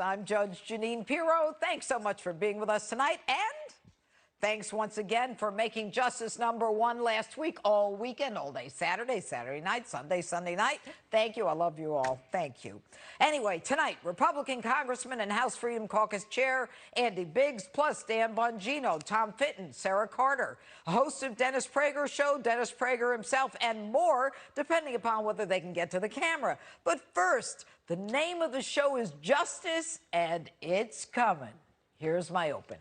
I'm Judge Jeanine Pirro. Thanks so much for being with us tonight. And thanks once again for making justice #1 last week, all weekend, all day Saturday, Saturday night, Sunday night. Thank you. I love you all. Thank you. Anyway, tonight, Republican Congressman and House Freedom Caucus Chair Andy Biggs, plus Dan Bongino, Tom Fitton, Sarah Carter, a host of Dennis Prager's show, Dennis Prager himself, and more, depending upon whether they can get to the camera. But first, the name of the show is Justice, and it's coming. Here's my open.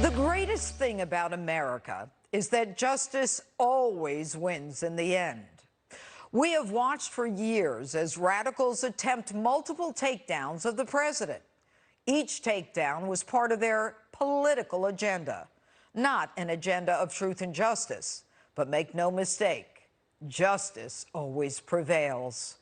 The greatest thing about America is that justice always wins in the end. We have watched for years as radicals attempt multiple takedowns of the president. Each takedown was part of their political agenda, not an agenda of truth and justice. But make no mistake, justice always prevails.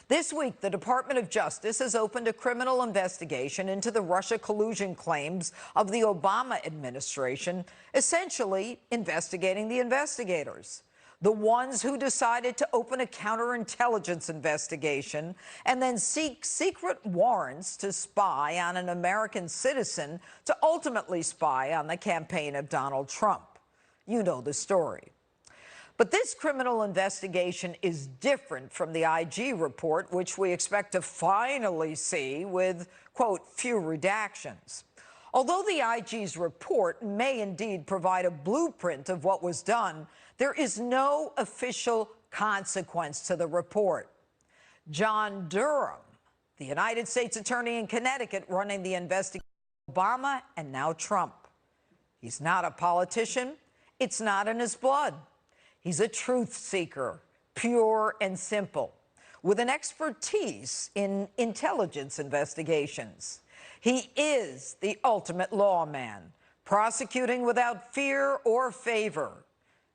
This week, the Department of Justice has opened a criminal investigation into the Russia collusion claims of the Obama administration, essentially investigating the investigators, the ones who decided to open a counterintelligence investigation and then seek secret warrants to spy on an American citizen to ultimately spy on the campaign of Donald Trump. You know the story. But this criminal investigation is different from the IG report, which we expect to finally see with, quote, few redactions. Although the IG's report may indeed provide a blueprint of what was done, there is no official consequence to the report. John Durham, the United States Attorney in Connecticut running the investigation of Obama and now Trump. He's not a politician. It's not in his blood. He's a truth seeker, pure and simple, with an expertise in intelligence investigations. He is the ultimate lawman, prosecuting without fear or favor.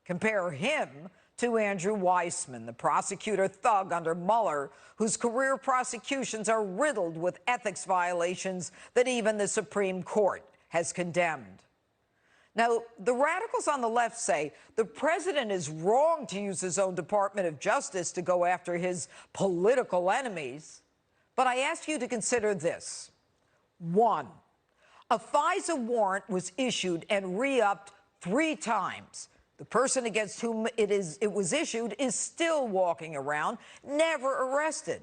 Compare him to Andrew Weissman, the prosecutor thug under Mueller, whose career prosecutions are riddled with ethics violations that even the Supreme Court has condemned. Now, the radicals on the left say the president is wrong to use his own Department of Justice to go after his political enemies. But I ask you to consider this. 1, a FISA warrant was issued and re-upped 3 times. The person against whom it was issued is still walking around, never arrested.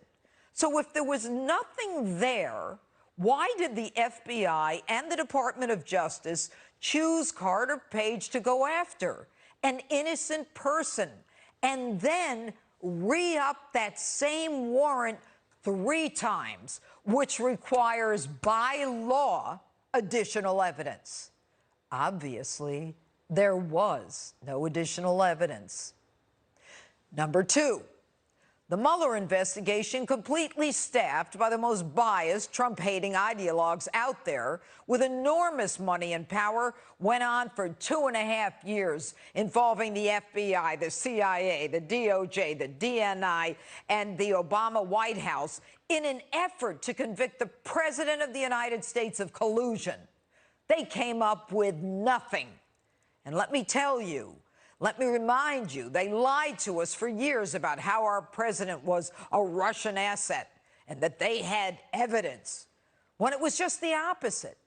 So if there was nothing there, why did the FBI and the Department of Justice choose Carter Page to go after an innocent person and then re-up that same warrant 3 times, which requires by law additional evidence? Obviously, there was no additional evidence. Number 2. The Mueller investigation, completely staffed by the most biased, Trump-hating ideologues out there with enormous money and power, went on for 2.5 years, involving the FBI, the CIA, the DOJ, the DNI, and the Obama White House in an effort to convict the President of the United States of collusion. They came up with nothing. And let me tell you, let me remind you, they lied to us for years about how our president was a Russian asset and that they had evidence, when it was just the opposite.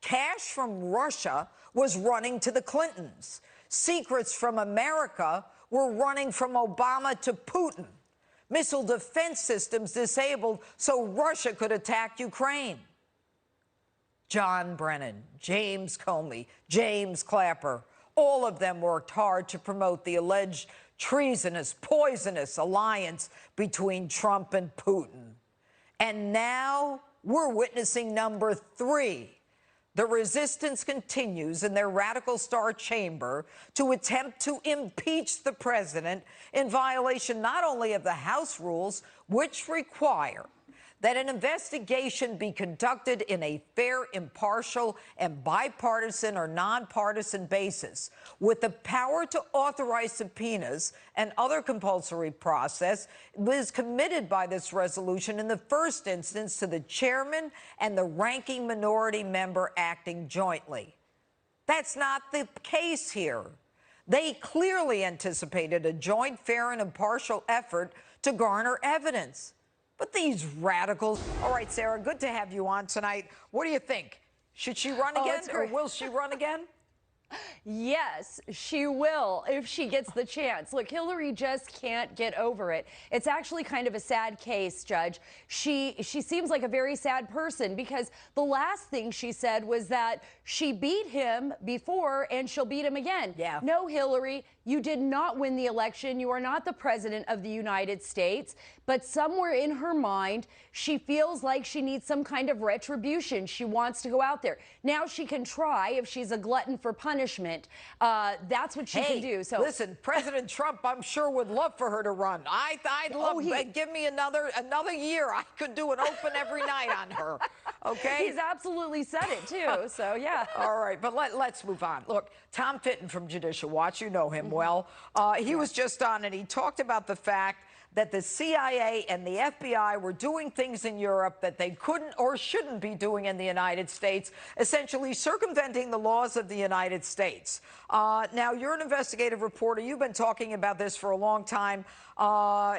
Cash from Russia was running to the Clintons. Secrets from America were running from Obama to Putin. Missile defense systems disabled so Russia could attack Ukraine. John Brennan, James Comey, James Clapper, all of them worked hard to promote the alleged treasonous, poisonous alliance between Trump and Putin. And now we're witnessing number 3. The resistance continues in their radical star chamber to attempt to impeach the president in violation not only of the House rules, which require that an investigation be conducted in a fair, impartial, and bipartisan or nonpartisan basis, with the power to authorize subpoenas and other compulsory process was committed by this resolution in the first instance to the chairman and the ranking minority member acting jointly. That's not the case here. They clearly anticipated a joint, fair, and impartial effort to garner evidence. But these radicals. All right, Sarah, good to have you on tonight. What do you think? Should she run again, or will she run again? Yes, she will if she gets the chance. Look, Hillary just can't get over it. It's actually kind of a sad case, Judge. She seems like a very sad person because the last thing she said was that she beat him before and she'll beat him again. Yeah. No, Hillary, you did not win the election. You are not the president of the United States. But somewhere in her mind, she feels like she needs some kind of retribution. She wants to go out there. Now she can try if she's a glutton for punishment. That's what she can do. So listen, President Trump, I'm sure would love for her to run. I'd love. Give me another year. I could do an open every night on her. Okay. He's absolutely said it too. So yeah. All right, but let's move on. Look, Tom Fitton from Judicial Watch, you know him well. He was just on, and he talked about the fact that the CIA and the FBI were doing things in Europe that they couldn't or shouldn't be doing in the United States, essentially circumventing the laws of the United States. Now, you're an investigative reporter. You've been talking about this for a long time.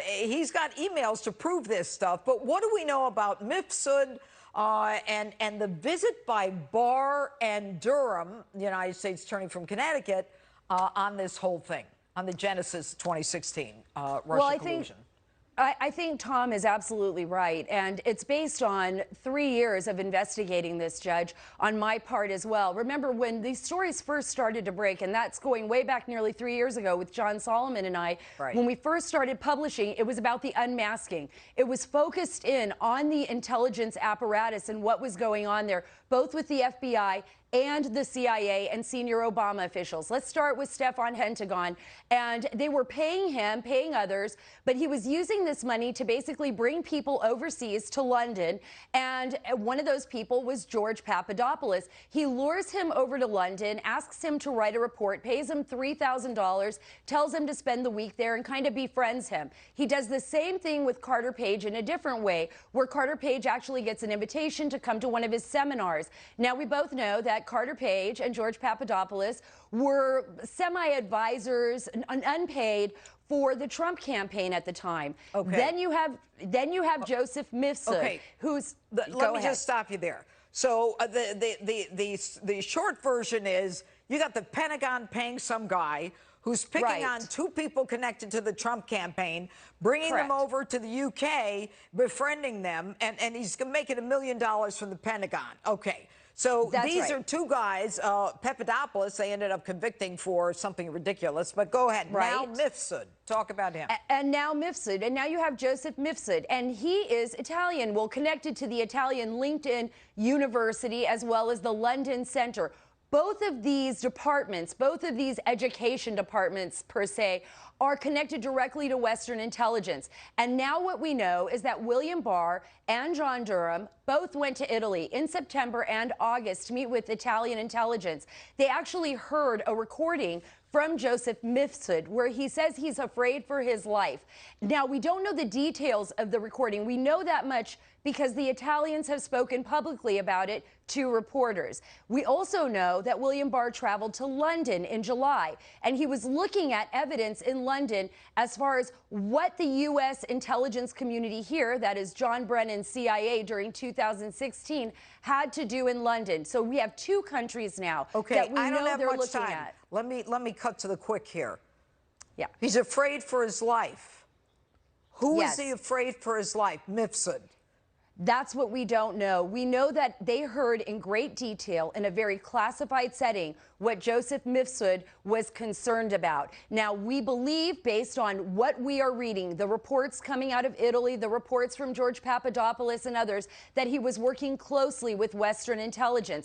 He's got emails to prove this stuff. But what do we know about Mifsud and the visit by Barr and Durham, the United States Attorney from Connecticut, on this whole thing? On the genesis 2016 Russia collusion. I think Tom is absolutely right, and it's based on 3 years of investigating this, Judge, on my part as well. Remember when these stories first started to break, and that's going way back nearly 3 years ago with John Solomon and I, when we first started publishing, it was about the unmasking. It was focused in on the intelligence apparatus and what was going on there, both with the FBI and the CIA and senior Obama officials. Let's start with Stefan Pentagon. And they were paying him, paying others, but he was using this money to basically bring people overseas to London. And one of those people was George Papadopoulos. He lures him over to London, asks him to write a report, pays him $3,000, tells him to spend the week there and kind of befriends him. He does the same thing with Carter Page in a different way, where Carter Page actually gets an invitation to come to one of his seminars. Now, we both know that Carter Page and George Papadopoulos were semi-advisors, unpaid, for the Trump campaign at the time. Okay. Then you have Joseph Mifsud, who's. Let me just stop you there. So the short version is you got the Pentagon paying some guy who's picking on two people connected to the Trump campaign, bringing them over to the UK, befriending them, and he's making $1 million from the Pentagon. Okay. So these are two guys, Papadopoulos, they ended up convicting for something ridiculous. But go ahead. Now Mifsud. Talk about him. And now Mifsud. And now you have Joseph Mifsud. And he is Italian, well, connected to the Italian LinkedIn University as well as the London Center. Both of these departments, both of these education departments, per se, are connected directly to Western intelligence. And now what we know is that William Barr and John Durham both went to Italy in September and August to meet with Italian intelligence. They actually heard a recording from Joseph Mifsud, where he says he's afraid for his life. Now, we don't know the details of the recording. We know that much because the Italians have spoken publicly about it to reporters. We also know that William Barr traveled to London in July, and he was looking at evidence in London as far as what the U.S. intelligence community here, that is John Brennan's CIA during 2016, had to do in London. So we have two countries now that we know they're looking at. Let me cut to the quick here. Yeah. He's afraid for his life. Who is he afraid for his life? Mifsud. That's what we don't know. We know that they heard in great detail in a very classified setting what Joseph Mifsud was concerned about. Now, we believe, based on what we are reading, the reports coming out of Italy, the reports from George Papadopoulos and others, that he was working closely with Western intelligence.